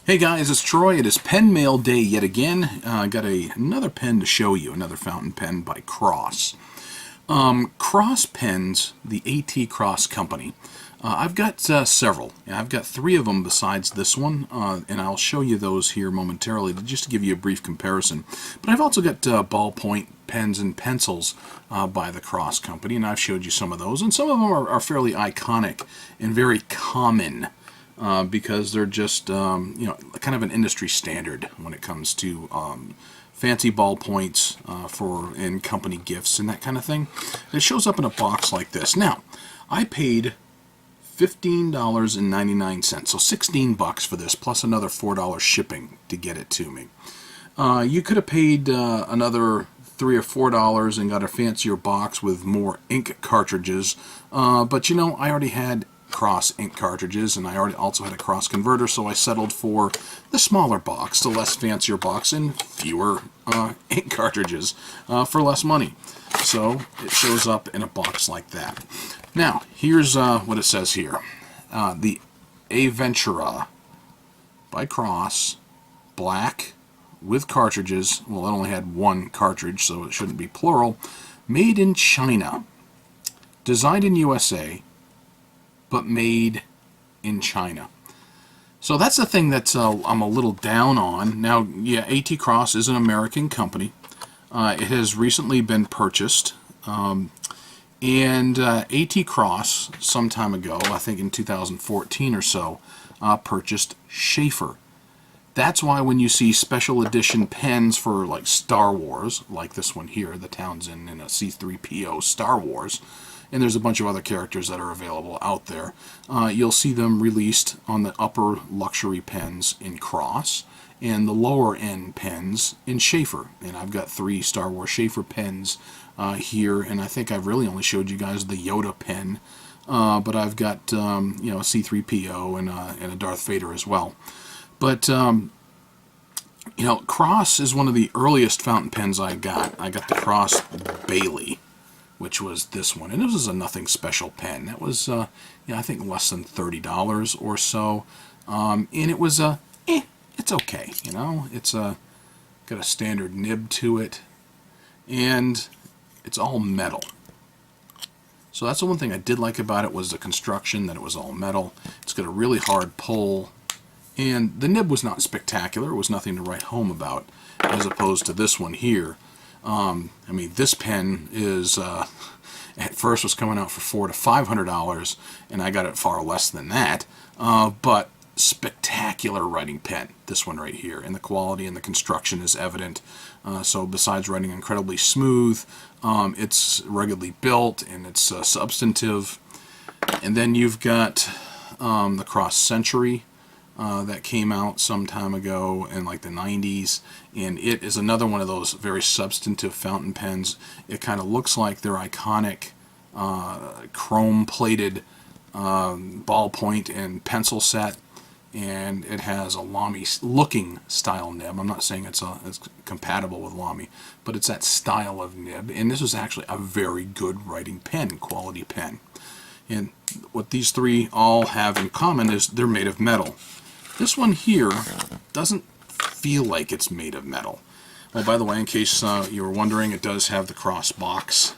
Hey guys, it's Troy. It is pen mail day yet again. I got another pen to show you, another fountain pen by Cross. Cross pens, the AT Cross company. I've got several. I've got 3 of them besides this one, and I'll show you those here momentarily just to give you a brief comparison. But I've also got ballpoint pens and pencils by the Cross company, and I've showed you some of those. And some of them are fairly iconic and very common. Because they're just kind of an industry standard when it comes to fancy ballpoints in company gifts and that kind of thing. It shows up in a box like this. Now, I paid $15.99, so $16 for this, plus another $4 shipping to get it to me. You could have paid another $3 or $4 and got a fancier box with more ink cartridges, but I already had Cross ink cartridges, and I already also had a Cross converter, so I settled for the smaller box, the less fancier box, and fewer ink cartridges for less money. So it shows up in a box like that. Now, here's what it says here. The Aventura by Cross, black, with cartridges. Well, it only had one cartridge, so it shouldn't be plural. Made in China. Designed in USA, but made in China. So that's the thing that I'm a little down on. Now, yeah, AT Cross is an American company. It has recently been purchased. And AT Cross, some time ago, I think in 2014 or so, purchased Sheaffer. That's why when you see special edition pens for like Star Wars, like this one here, the Townsend and a C3PO Star Wars, and there's a bunch of other characters that are available out there, you'll see them released on the upper luxury pens in Cross and the lower end pens in Sheaffer. And I've got 3 Star Wars Sheaffer pens here, and I think I've really only showed you guys the Yoda pen, but I've got a C3PO and a Darth Vader as well. But Cross is one of the earliest fountain pens I got. I got the Cross Bailey, which was this one, and this was a nothing special pen. That was, I think less than $30 or so, and it was it's okay, it's got a standard nib to it, and it's all metal. So that's the one thing I did like about it, was the construction, that it was all metal. It's got a really hard pull, and the nib was not spectacular. It was nothing to write home about, as opposed to this one here. This pen is at first was coming out for $400 to $500, and I got it far less than that. But spectacular writing pen, this one right here, and the quality and the construction is evident. So besides writing incredibly smooth, it's ruggedly built and it's substantive. And then you've got the Cross Century. That came out some time ago in like the 90s, and it is another one of those very substantive fountain pens. It kind of looks like their iconic chrome-plated ballpoint and pencil set, and it has a Lamy-looking style nib. I'm not saying it's compatible with Lamy, but it's that style of nib, and this is actually a very good writing pen, quality pen. And what these 3 all have in common is they're made of metal. This one here doesn't feel like it's made of metal. Oh, by the way, in case you were wondering, it does have the Cross box.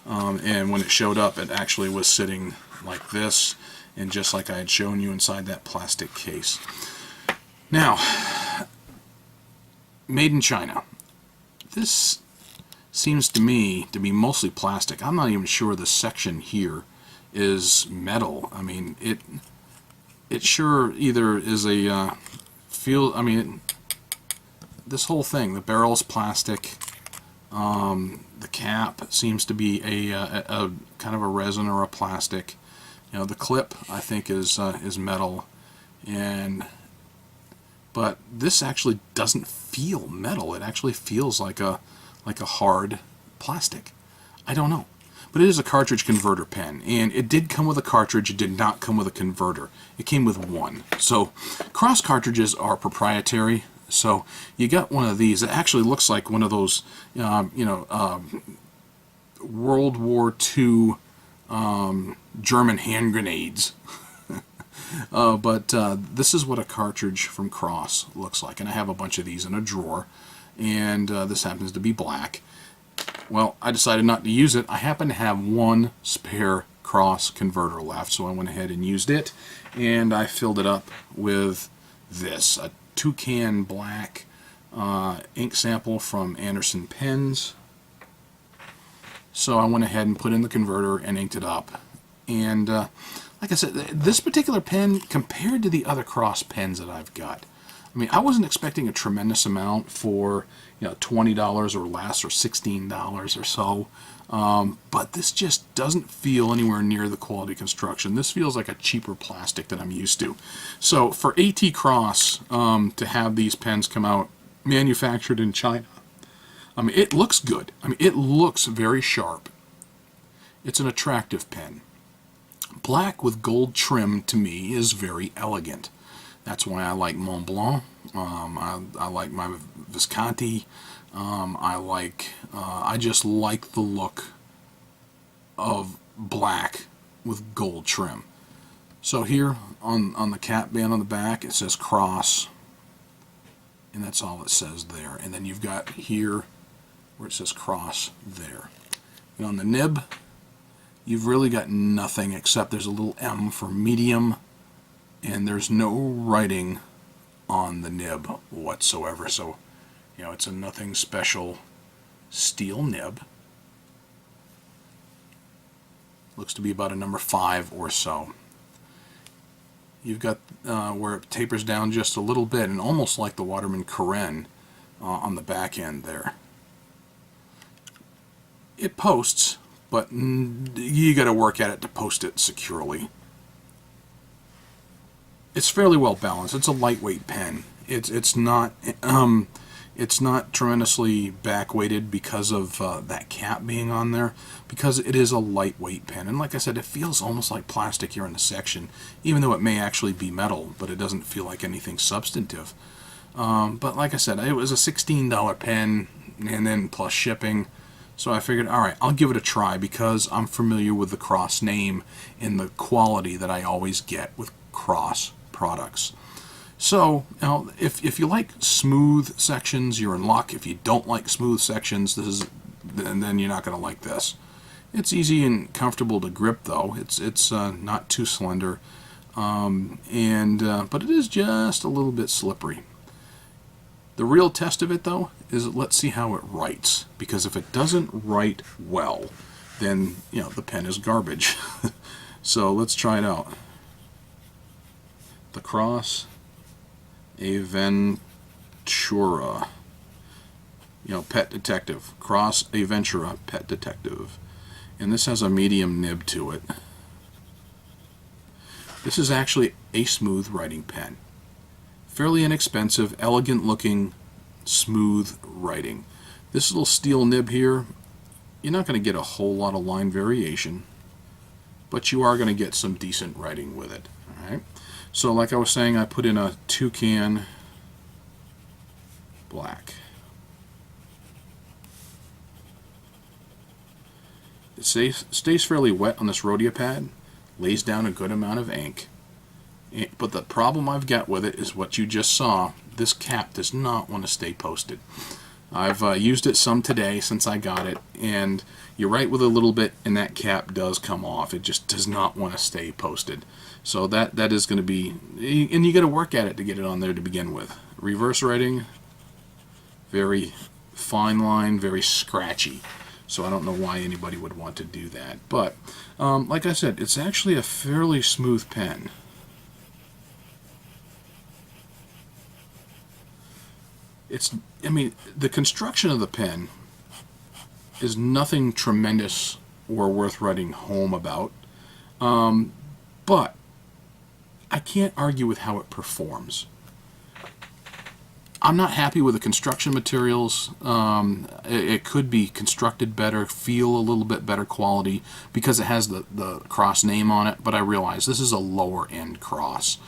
And when it showed up, it actually was sitting like this, and just like I had shown you inside that plastic case. Now, made in China. This seems to me to be mostly plastic. I'm not even sure the section here is metal. It sure either is a this whole thing, the barrel's plastic, the cap seems to be a kind of a resin or a plastic. The clip I think is metal, but this actually doesn't feel metal. It actually feels like a hard plastic. I don't know. But it is a cartridge converter pen, and it did come with a cartridge. It did not come with a converter. It came with one. So Cross cartridges are proprietary. So you got one of these. It actually looks like one of those, World War II German hand grenades. But this is what a cartridge from Cross looks like, and I have a bunch of these in a drawer, and this happens to be black. Well, I decided not to use it. I happen to have one spare Cross converter left, so I went ahead and used it, and I filled it up with this, a toucan black ink sample from Anderson Pens. So I went ahead and put in the converter and inked it up. And like I said, this particular pen, compared to the other Cross pens that I've got, I mean, I wasn't expecting a tremendous amount for, you know, $20 or less, or $16 or so. But this just doesn't feel anywhere near the quality construction. This feels like a cheaper plastic than I'm used to. So for AT Cross to have these pens come out manufactured in China, I mean, it looks good. I mean, it looks very sharp. It's an attractive pen. Black with gold trim, to me, is very elegant. That's why I like Mont Blanc. I like my Visconti. I just like the look of black with gold trim. So here on the cap band on the back, it says Cross, and that's all it says there. And then you've got here where it says Cross there. And on the nib, you've really got nothing except there's a little M for medium, and there's no writing on the nib whatsoever. So, you know, it's a nothing special steel nib. Looks to be about a number 5 or so. You've got where it tapers down just a little bit, and almost like the Waterman Karen on the back end there. It posts, but you got to work at it to post it securely. It's fairly well balanced. It's a lightweight pen. It's not tremendously back-weighted because of that cap being on there, because it is a lightweight pen. And like I said, it feels almost like plastic here in the section, even though it may actually be metal, but it doesn't feel like anything substantive. But like I said, it was a $16 pen, and then plus shipping. So I figured, all right, I'll give it a try because I'm familiar with the Cross name and the quality that I always get with Cross products. So, you know, if you like smooth sections, you're in luck. If you don't like smooth sections, then you're not going to like this. It's easy and comfortable to grip, though. It's not too slender, but it is just a little bit slippery. The real test of it, though, is let's see how it writes. Because if it doesn't write well, then, you know, the pen is garbage. So let's try it out. The Cross Aventura, you know, Pet Detective. Cross Aventura Pet Detective. And this has a medium nib to it. This is actually a smooth writing pen. Fairly inexpensive, elegant looking, smooth writing. This little steel nib here, you're not going to get a whole lot of line variation, but you are going to get some decent writing with it. All right. So like I was saying, I put in a toucan black. It stays fairly wet on this Rhodia pad, lays down a good amount of ink. But the problem I've got with it is what you just saw. This cap does not want to stay posted. I've used it some today since I got it, and you write with a little bit and that cap does come off. It just does not want to stay posted. So that is going to be, and you got to work at it to get it on there to begin with. Reverse writing, very fine line, very scratchy. So I don't know why anybody would want to do that. But like I said, it's actually a fairly smooth pen. I mean, the construction of the pen is nothing tremendous or worth writing home about, but I can't argue with how it performs. I'm not happy with the construction materials. It could be constructed better, feel a little bit better quality because it has the Cross name on it, but I realize this is a lower end Cross.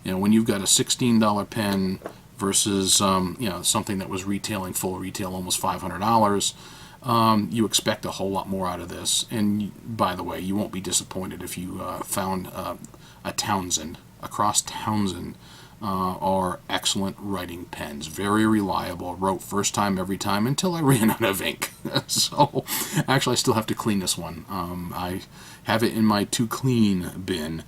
You know, when you've got a $16 pen versus you know, something that was retailing full retail almost $500, you expect a whole lot more out of this. And by the way, you won't be disappointed if you found a Townsend across Townsend are excellent writing pens. Very reliable. Wrote first time every time until I ran out of ink. So actually I still have to clean this one. I have it in my to clean bin.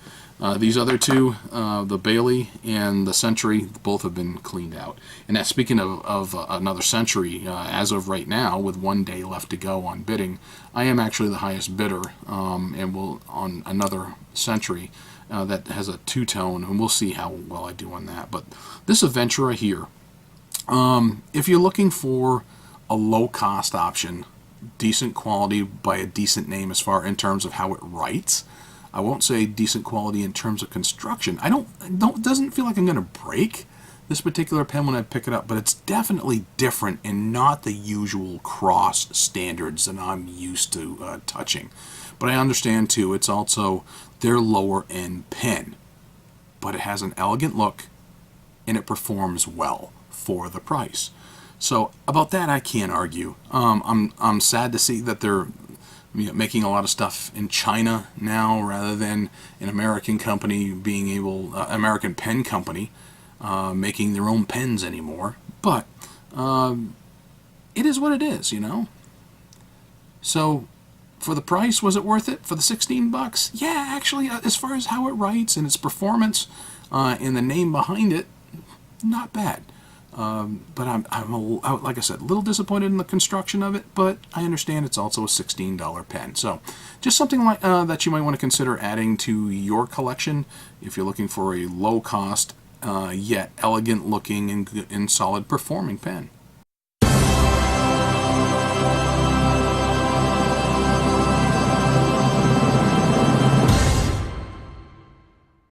These other two, the Bailey and the Century, both have been cleaned out. And that, speaking of another Century, as of right now, with 1 day left to go on bidding, I am actually the highest bidder, and will on another Century that has a two-tone, and we'll see how well I do on that. But this Aventura here, if you're looking for a low-cost option, decent quality by a decent name as far in terms of how it writes, I won't say decent quality in terms of construction. It doesn't feel like I'm going to break this particular pen when I pick it up, but it's definitely different and not the usual Cross standards that I'm used to touching. But I understand too, it's also their lower end pen, but it has an elegant look and it performs well for the price. So about that I can't argue. I'm sad to see that they're making a lot of stuff in China now rather than an American company being able, American pen company, making their own pens anymore. But it is what it is, you know. So for the price, was it worth it? For the $16? Yeah, actually, as far as how it writes and its performance and the name behind it, not bad. But like I said, a little disappointed in the construction of it, but I understand it's also a $16 pen. So just something like that you might want to consider adding to your collection if you're looking for a low cost, yet elegant looking and solid performing pen.